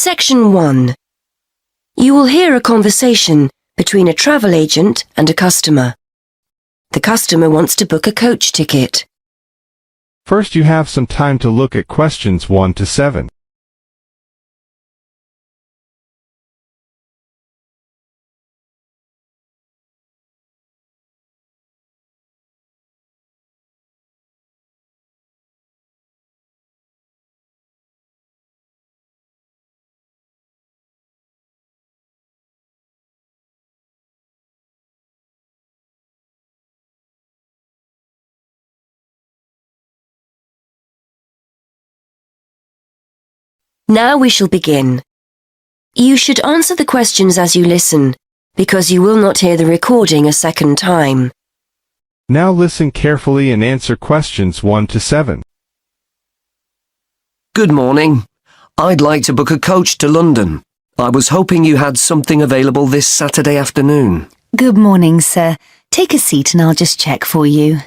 Section 1. You will hear a conversation between a travel agent and a customer. The customer wants to book a coach ticket. First, you have some time to look at questions 1 to 7. Now we shall begin. You should answer the questions as you listen, because you will not hear the recording a second time. Now listen carefully and answer questions 1 to 7. Good morning. I'd like to book a coach to London. I was hoping you had something available this Saturday afternoon. Good morning, sir. Take a seat and I'll just check for you.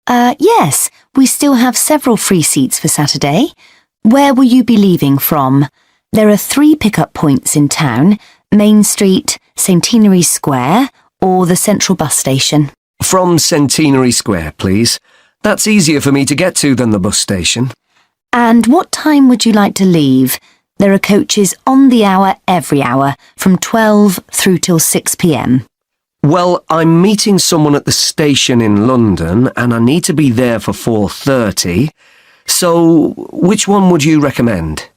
Yes, we still have several free seats for Saturday. Where will you be leaving from? There are 3 pickup points in town: Main Street, Centenary Square, or the Central Bus Station. From Centenary Square, please. That's easier for me to get to than the bus station. And what time would you like to leave? There are coaches on the hour every hour, from 12 through till 6 p.m. Well, I'm meeting someone at the station in London and I need to be there for 4:30. So, which one would you recommend?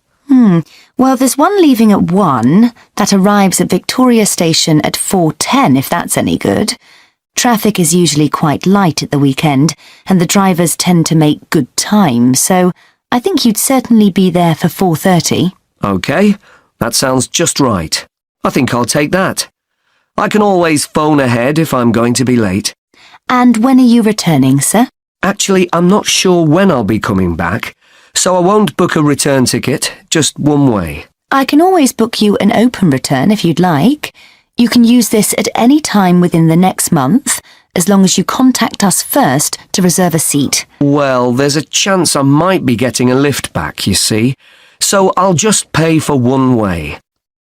Well, there's one leaving at 1 that arrives at Victoria Station at 4:10, if that's any good. Traffic is usually quite light at the weekend, and the drivers tend to make good time, so I think you'd certainly be there for 4:30. OK, that sounds just right. I think I'll take that. I can always phone ahead if I'm going to be late. And when are you returning, sir? Actually, I'm not sure when I'll be coming back, so I won't book a return ticket, just one way. I can always book you an open return if you'd like. You can use this at any time within the next month, as long as you contact us first to reserve a seat. Well, there's a chance I might be getting a lift back, you see, so I'll just pay for one way.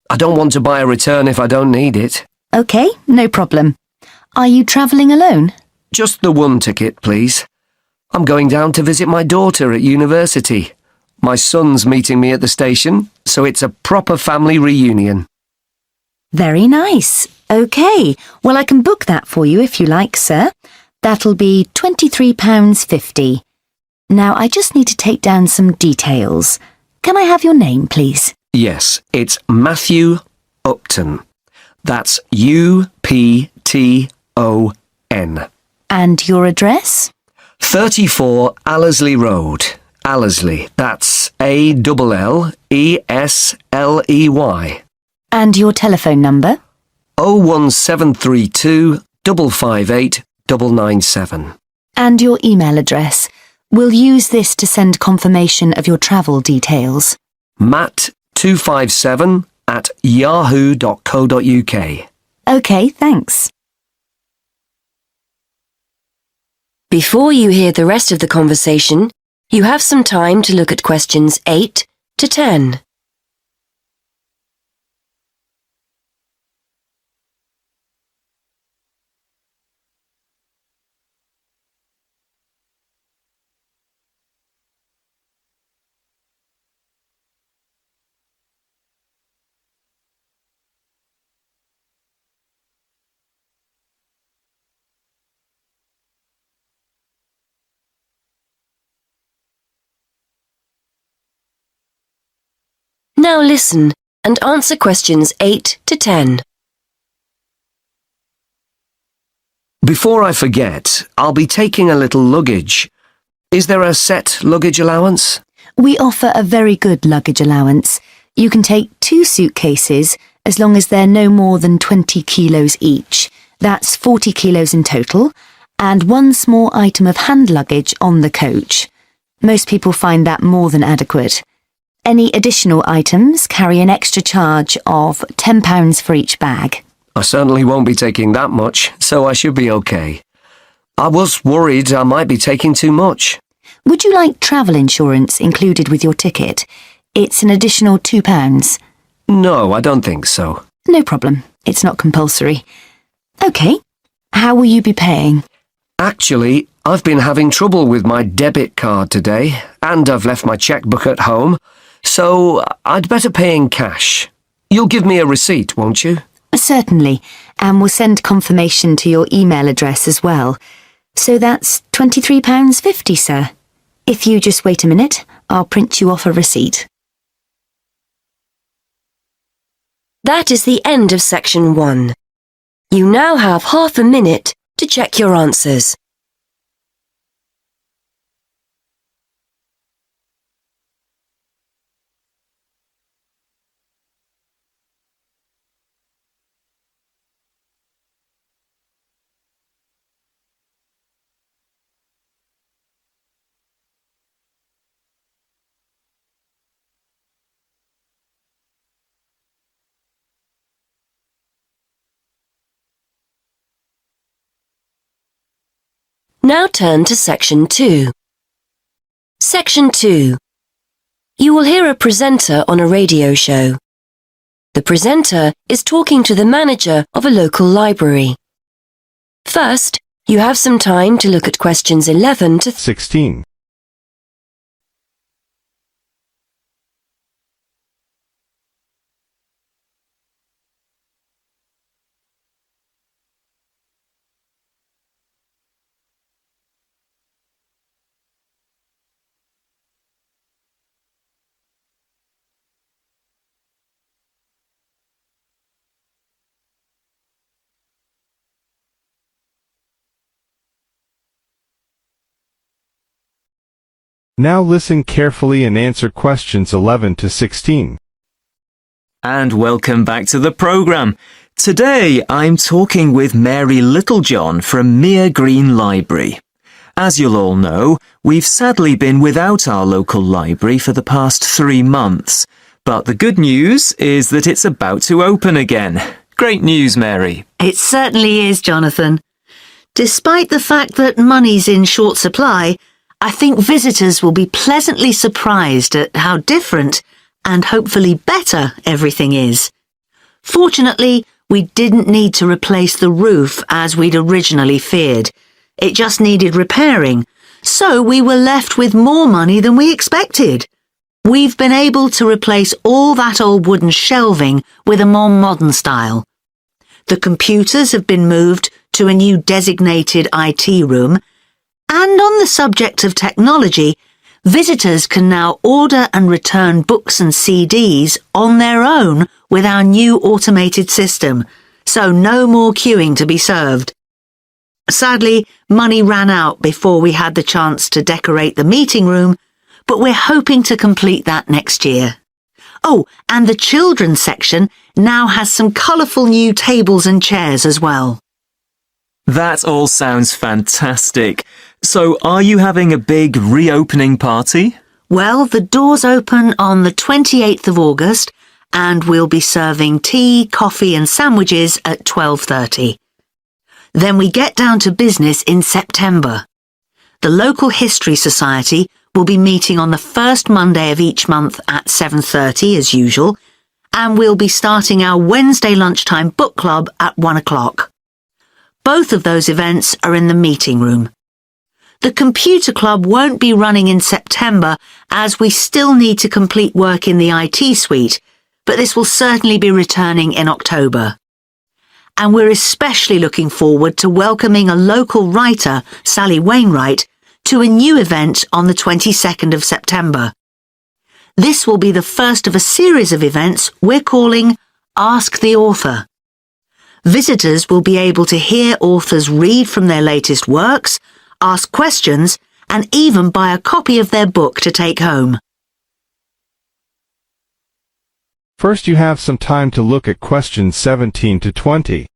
I don't want to buy a return if I don't need it. OK, no problem. Are you travelling alone? Just the one ticket, please. I'm going down to visit my daughter at university. My son's meeting me at the station, so it's a proper family reunion. Very nice. OK, well, I can book that for you if you like, sir. That'll be £23.50. Now, I just need to take down some details. Can I have your name, please? Yes, it's Matthew Upton. That's U-P-T-O-N. And your address? 34 Allesley Road. Allesley, that's A-L-L-E-S-L-E-Y. And your telephone number? 01732 558 997. And your email address? We'll use this to send confirmation of your travel details. matt257@yahoo.co.uk. OK, thanks. Before you hear the rest of the conversation, you have some time to look at questions 8 to 10. Now listen and answer questions 8 to 10. Before I forget, I'll be taking a little luggage. Is there a set luggage allowance? We offer a very good luggage allowance. You can take 2 suitcases as long as they're no more than 20 kilos each. That's 40 kilos in total, and 1 small item of hand luggage on the coach. Most people find that more than adequate. Any additional items carry an extra charge of £10 for each bag. I certainly won't be taking that much, so I should be okay. I was worried I might be taking too much. Would you like travel insurance included with your ticket? It's an additional £2. No, I don't think so. No problem. It's not compulsory. OK. How will you be paying? Actually, I've been having trouble with my debit card today, and I've left my checkbook at home, so I'd better pay in cash. You'll give me a receipt, won't you? Certainly, and we'll send confirmation to your email address as well. So that's £23.50, sir. If you just wait a minute, I'll print you off a receipt. That is the end of section 1. You now have half a minute to check your answers. Now turn to section 2. Section 2. You will hear a presenter on a radio show. The presenter is talking to the manager of a local library. First, you have some time to look at questions 11 to 16. Now listen carefully and answer questions 11 to 16. And welcome back to the programme. Today I'm talking with Mary Littlejohn from Mere Green Library. As you'll all know, we've sadly been without our local library for the past 3 months. But the good news is that it's about to open again. Great news, Mary. It certainly is, Jonathan. Despite the fact that money's in short supply, I think visitors will be pleasantly surprised at how different and hopefully better everything is. Fortunately, we didn't need to replace the roof as we'd originally feared. It just needed repairing, so we were left with more money than we expected. We've been able to replace all that old wooden shelving with a more modern style. The computers have been moved to a new designated IT room, and on the subject of technology, visitors can now order and return books and CDs on their own with our new automated system, so no more queuing to be served. Sadly, money ran out before we had the chance to decorate the meeting room, but we're hoping to complete that next year. Oh, and the children's section now has some colourful new tables and chairs as well. That all sounds fantastic. So are you having a big reopening party? Well, the doors open on the 28th of August and we'll be serving tea, coffee and sandwiches at 12:30. Then we get down to business in September. The local History Society will be meeting on the first Monday of each month at 7:30 as usual, and we'll be starting our Wednesday lunchtime book club at 1 o'clock. Both of those events are in the meeting room. The computer club won't be running in September as we still need to complete work in the IT suite, but this will certainly be returning in October. And we're especially looking forward to welcoming a local writer, Sally Wainwright, to a new event on the 22nd of September. This will be the first of a series of events we're calling Ask the Author. Visitors will be able to hear authors read from their latest works, ask questions, and even buy a copy of their book to take home. First, you have some time to look at questions 17 to 20.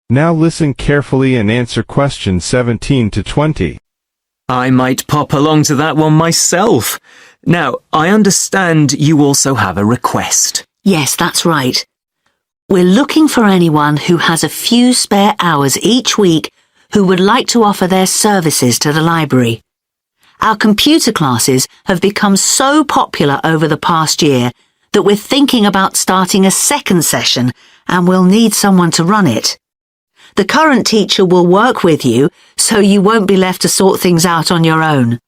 Now listen carefully and answer questions 17 to 20. I might pop along to that one myself. Now, I understand you also have a request. Yes, that's right. We're looking for anyone who has a few spare hours each week who would like to offer their services to the library. Our computer classes have become so popular over the past year that we're thinking about starting a second session and we'll need someone to run it. The current teacher will work with you so you won't be left to sort things out on your own.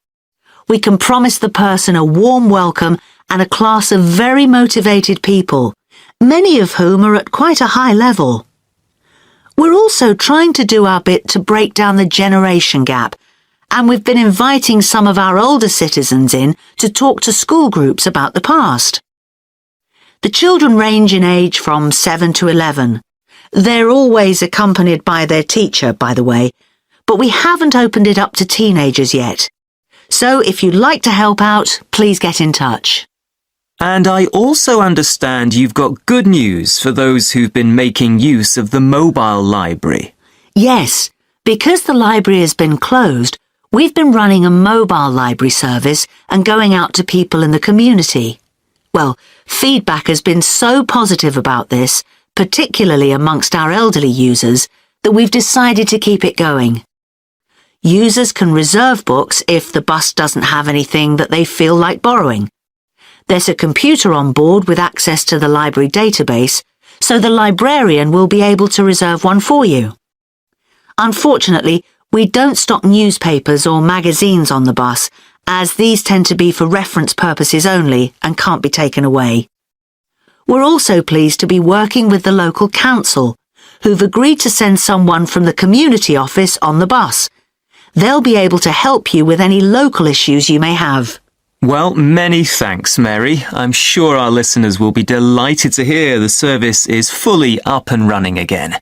We can promise the person a warm welcome and a class of very motivated people, many of whom are at quite a high level. We're also trying to do our bit to break down the generation gap, and we've been inviting some of our older citizens in to talk to school groups about the past. The children range in age from 7 to 11. They're always accompanied by their teacher, by the way, but we haven't opened it up to teenagers yet. So if you'd like to help out, please get in touch. And I also understand you've got good news for those who've been making use of the mobile library. Yes, because the library has been closed, we've been running a mobile library service and going out to people in the community. Well, feedback has been so positive about this, particularly amongst our elderly users, that we've decided to keep it going. Users can reserve books if the bus doesn't have anything that they feel like borrowing. There's a computer on board with access to the library database, so the librarian will be able to reserve one for you. Unfortunately, we don't stock newspapers or magazines on the bus, as these tend to be for reference purposes only and can't be taken away. We're also pleased to be working with the local council, who've agreed to send someone from the community office on the bus. They'll be able to help you with any local issues you may have. Well, many thanks, Mary. I'm sure our listeners will be delighted to hear the service is fully up and running again.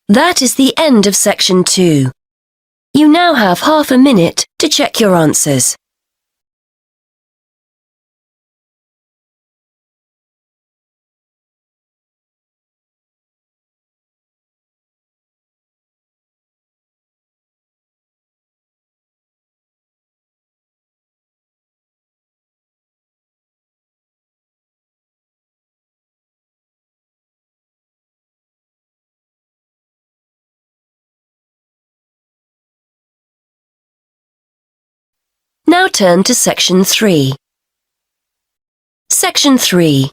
That is the end of section 2. You now have half a minute to check your answers. Now turn to section 3. Section 3.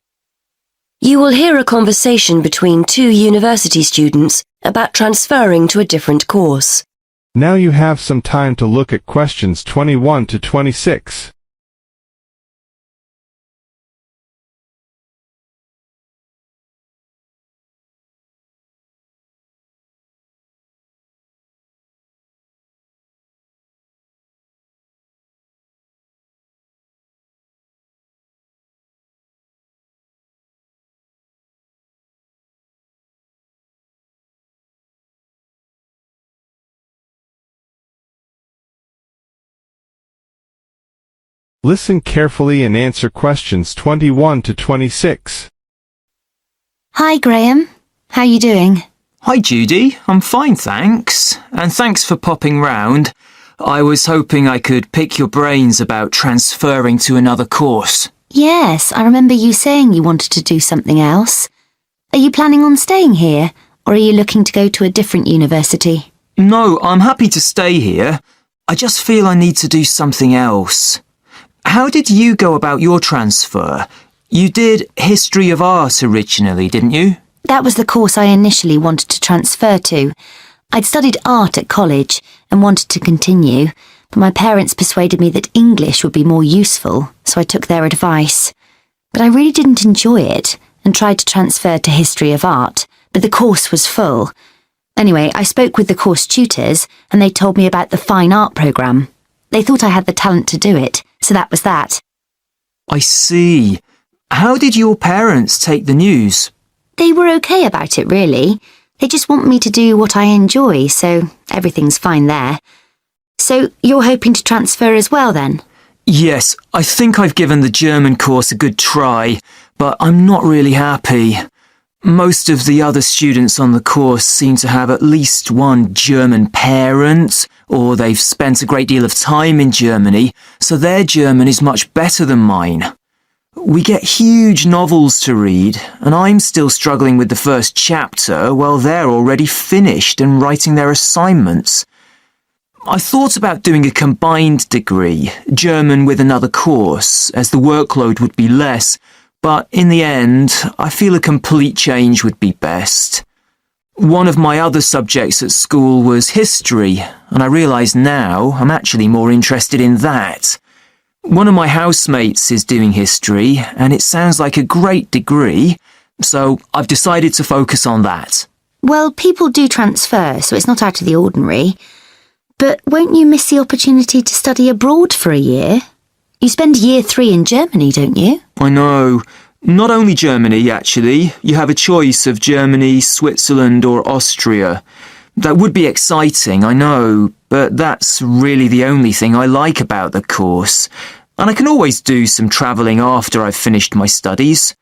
You will hear a conversation between two university students about transferring to a different course. Now you have some time to look at questions 21 to 26. Listen carefully and answer questions 21 to 26. Hi, Graham. How are you doing? Hi, Judy. I'm fine, thanks. And thanks for popping round. I was hoping I could pick your brains about transferring to another course. Yes, I remember you saying you wanted to do something else. Are you planning on staying here, or are you looking to go to a different university? No, I'm happy to stay here. I just feel I need to do something else. How did you go about your transfer? You did History of Art originally, didn't you? That was the course I initially wanted to transfer to. I'd studied art at college and wanted to continue, but my parents persuaded me that English would be more useful, so I took their advice. But I really didn't enjoy it and tried to transfer to History of Art, but the course was full. Anyway, I spoke with the course tutors and they told me about the fine art programme. They thought I had the talent to do it, so that was that. I see. How did your parents take the news? They were okay about it, really. They just want me to do what I enjoy, so everything's fine there. So you're hoping to transfer as well, then? Yes, I think I've given the German course a good try, but I'm not really happy. Most of the other students on the course seem to have at least one German parent, or they've spent a great deal of time in Germany, so their German is much better than mine. We get huge novels to read, and I'm still struggling with the first chapter while they're already finished and writing their assignments. I thought about doing a combined degree, German with another course, as the workload would be less, but in the end, I feel a complete change would be best. One of my other subjects at school was history, and I realise now I'm actually more interested in that. One of my housemates is doing history, and it sounds like a great degree, so I've decided to focus on that. Well, people do transfer, so it's not out of the ordinary. But won't you miss the opportunity to study abroad for a year? You spend year 3 in Germany, don't you? I know. Not only Germany, actually. You have a choice of Germany, Switzerland or Austria. That would be exciting, I know, but that's really the only thing I like about the course. And I can always do some travelling after I've finished my studies.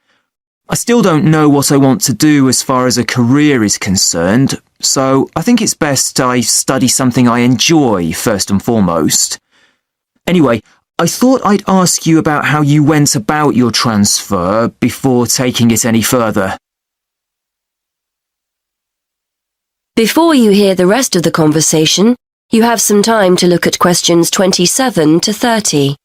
I still don't know what I want to do as far as a career is concerned, so I think it's best I study something I enjoy first and foremost. Anyway, I thought I'd ask you about how you went about your transfer before taking it any further. Before you hear the rest of the conversation, you have some time to look at questions 27 to 30.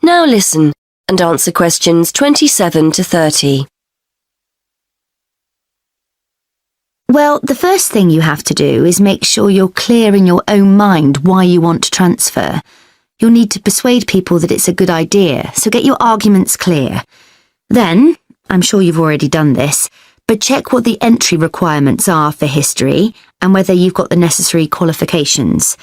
Now listen and answer questions 27 to 30. Well, the first thing you have to do is make sure you're clear in your own mind why you want to transfer. You'll need to persuade people that it's a good idea, so get your arguments clear. Then, I'm sure you've already done this, but check what the entry requirements are for history and whether you've got the necessary qualifications.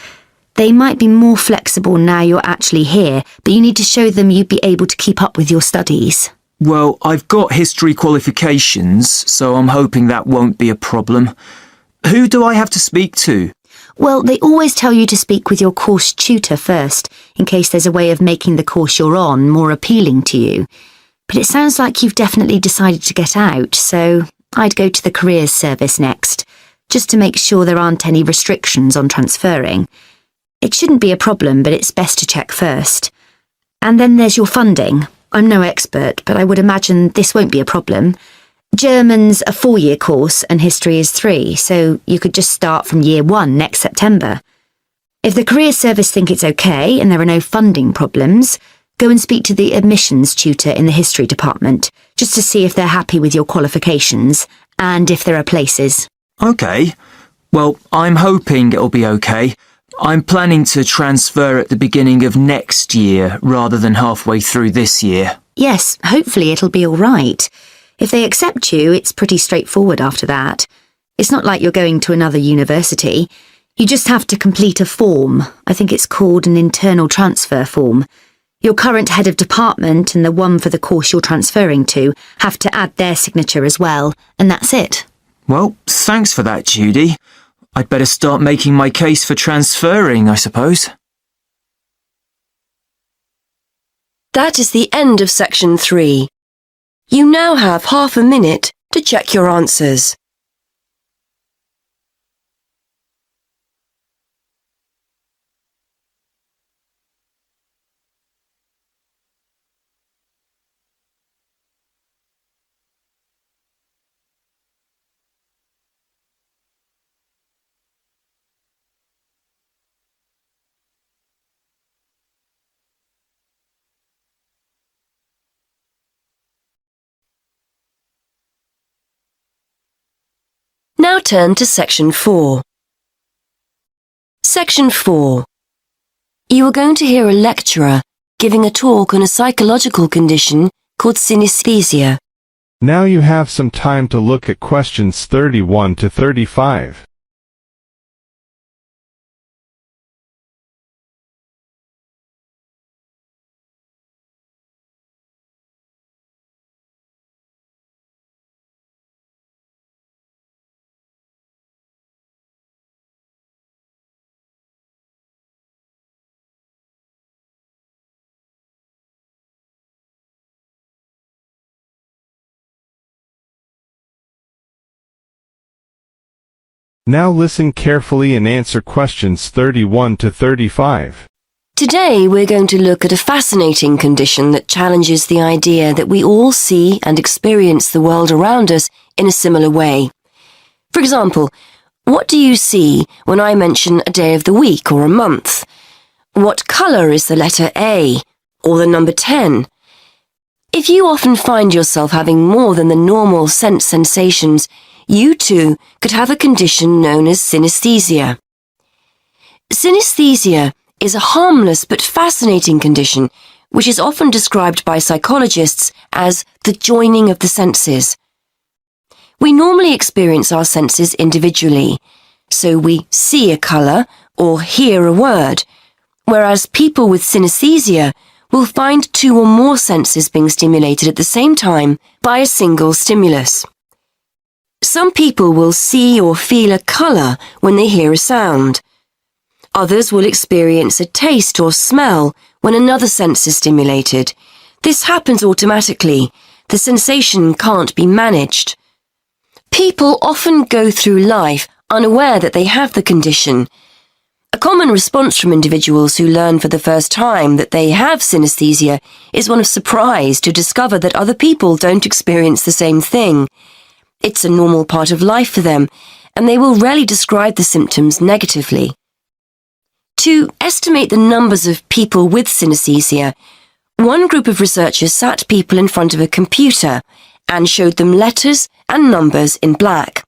They might be more flexible now you're actually here, but you need to show them you'd be able to keep up with your studies. Well, I've got history qualifications, so I'm hoping that won't be a problem. Who do I have to speak to? Well, they always tell you to speak with your course tutor first, in case there's a way of making the course you're on more appealing to you. But it sounds like you've definitely decided to get out, so I'd go to the careers service next, just to make sure there aren't any restrictions on transferring. It shouldn't be a problem, but it's best to check first. And then there's your funding. I'm no expert, but I would imagine this won't be a problem. German's a 4-year course and history is 3, so you could just start from year 1 next September. If the career service think it's okay and there are no funding problems, go and speak to the admissions tutor in the history department, just to see if they're happy with your qualifications and if there are places. OK. Well, I'm hoping it'll be OK. I'm planning to transfer at the beginning of next year rather than halfway through this year. Yes, hopefully it'll be all right. If they accept you, it's pretty straightforward after that. It's not like you're going to another university. You just have to complete a form. I think it's called an internal transfer form. Your current head of department and the one for the course you're transferring to have to add their signature as well, and that's it. Well, thanks for that, Judy. I'd better start making my case for transferring, I suppose. That is the end of section 3. You now have half a minute to check your answers. Now turn to section 4. Section 4. You are going to hear a lecturer giving a talk on a psychological condition called synesthesia. Now you have some time to look at questions 31 to 35. Now listen carefully and answer questions 31 to 35. Today we're going to look at a fascinating condition that challenges the idea that we all see and experience the world around us in a similar way. For example, what do you see when I mention a day of the week or a month? What colour is the letter A or the number 10? If you often find yourself having more than the normal sense sensations, you too could have a condition known as synesthesia. Synesthesia is a harmless but fascinating condition which is often described by psychologists as the joining of the senses. We normally experience our senses individually, so we see a colour or hear a word, whereas people with synesthesia will find two or more senses being stimulated at the same time by a single stimulus. Some people will see or feel a colour when they hear a sound. Others will experience a taste or smell when another sense is stimulated. This happens automatically. The sensation can't be managed. People often go through life unaware that they have the condition. A common response from individuals who learn for the first time that they have synesthesia is one of surprise to discover that other people don't experience the same thing. It's a normal part of life for them, and they will rarely describe the symptoms negatively. To estimate the numbers of people with synesthesia, one group of researchers sat people in front of a computer and showed them letters and numbers in black.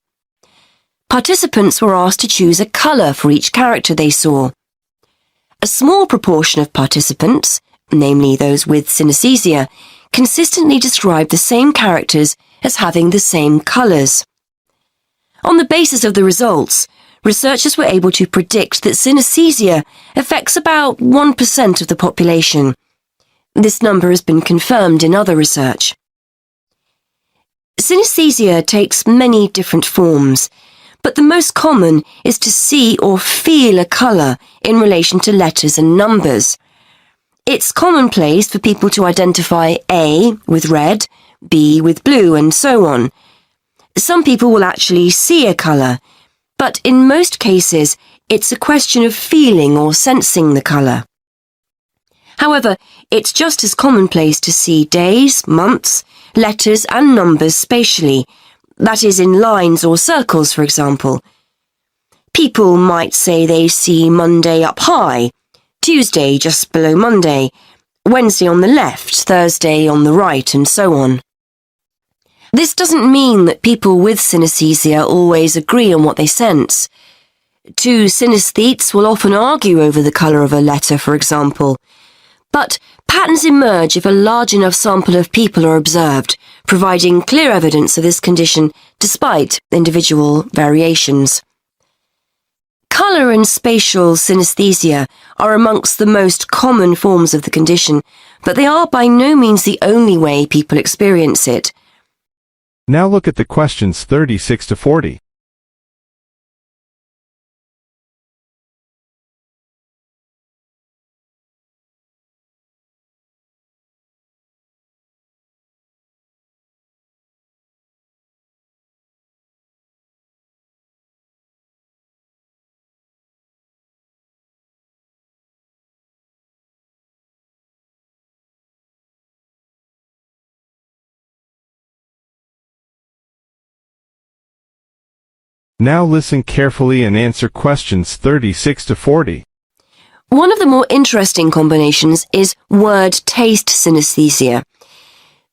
Participants were asked to choose a colour for each character they saw. A small proportion of participants, namely those with synesthesia, consistently described the same characters as having the same colours. On the basis of the results, researchers were able to predict that synesthesia affects about 1% of the population. This number has been confirmed in other research. Synesthesia takes many different forms, but the most common is to see or feel a colour in relation to letters and numbers. It's commonplace for people to identify A with red, B with blue, and so on. Some people will actually see a colour, but in most cases it's a question of feeling or sensing the colour. However, it's just as commonplace to see days, months, letters and numbers spatially, that is in lines or circles, for example. People might say they see Monday up high, Tuesday just below Monday, Wednesday on the left, Thursday on the right, and so on. This doesn't mean that people with synesthesia always agree on what they sense. Two synesthetes will often argue over the colour of a letter, for example. But patterns emerge if a large enough sample of people are observed, providing clear evidence of this condition despite individual variations. Colour and spatial synesthesia are amongst the most common forms of the condition, but they are by no means the only way people experience it. Now look at the questions 36 to 40. Now listen carefully and answer questions 36 to 40. One of the more interesting combinations is word-taste synesthesia.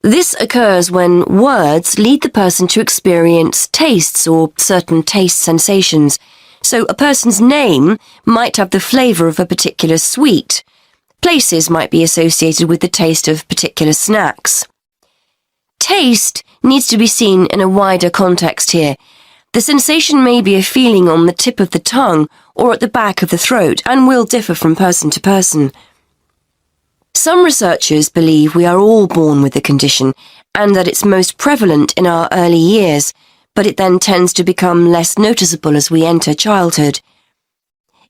This occurs when words lead the person to experience tastes or certain taste sensations. So a person's name might have the flavour of a particular sweet. Places might be associated with the taste of particular snacks. Taste needs to be seen in a wider context here. The sensation may be a feeling on the tip of the tongue or at the back of the throat and will differ from person to person. Some researchers believe we are all born with the condition and that it's most prevalent in our early years, but it then tends to become less noticeable as we enter childhood.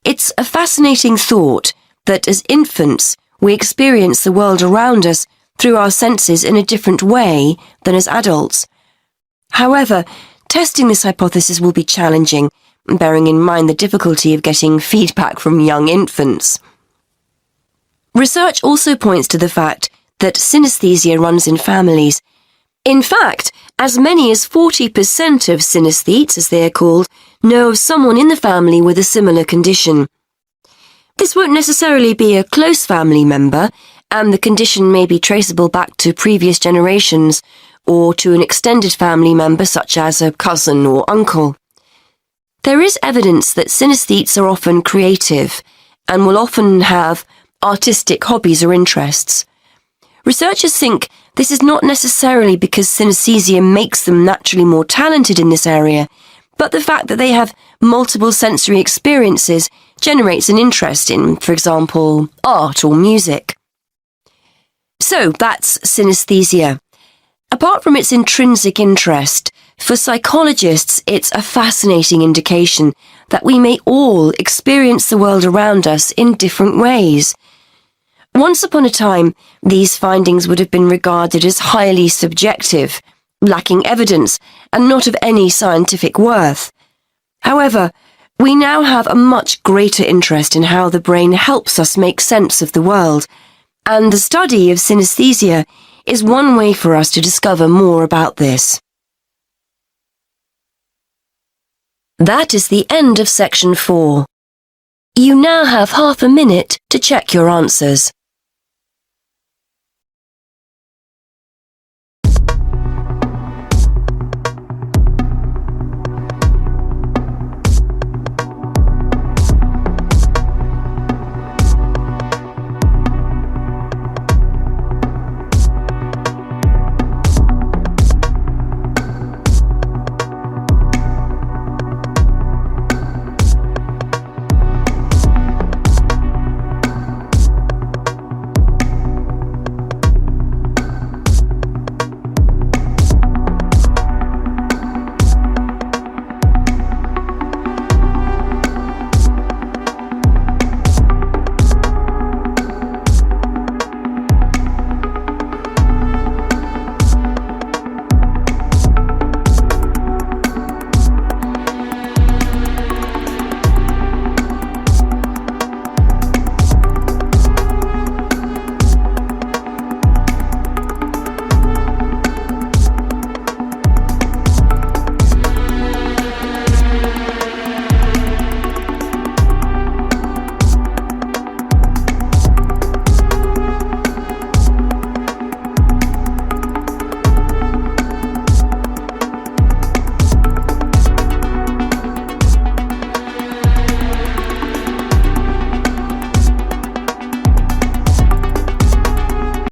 It's a fascinating thought that as infants we experience the world around us through our senses in a different way than as adults. However, testing this hypothesis will be challenging, bearing in mind the difficulty of getting feedback from young infants. Research also points to the fact that synesthesia runs in families. In fact, as many as 40% of synesthetes, as they are called, know of someone in the family with a similar condition. This won't necessarily be a close family member, and the condition may be traceable back to previous generations or to an extended family member such as a cousin or uncle. There is evidence that synesthetes are often creative and will often have artistic hobbies or interests. Researchers think this is not necessarily because synesthesia makes them naturally more talented in this area, but the fact that they have multiple sensory experiences generates an interest in, for example, art or music. So that's synesthesia. Apart from its intrinsic interest, for psychologists it's a fascinating indication that we may all experience the world around us in different ways. Once upon a time, these findings would have been regarded as highly subjective, lacking evidence, and not of any scientific worth. However, we now have a much greater interest in how the brain helps us make sense of the world, and the study of synesthesia is one way for us to discover more about this. That is the end of section 4. You now have half a minute to check your answers.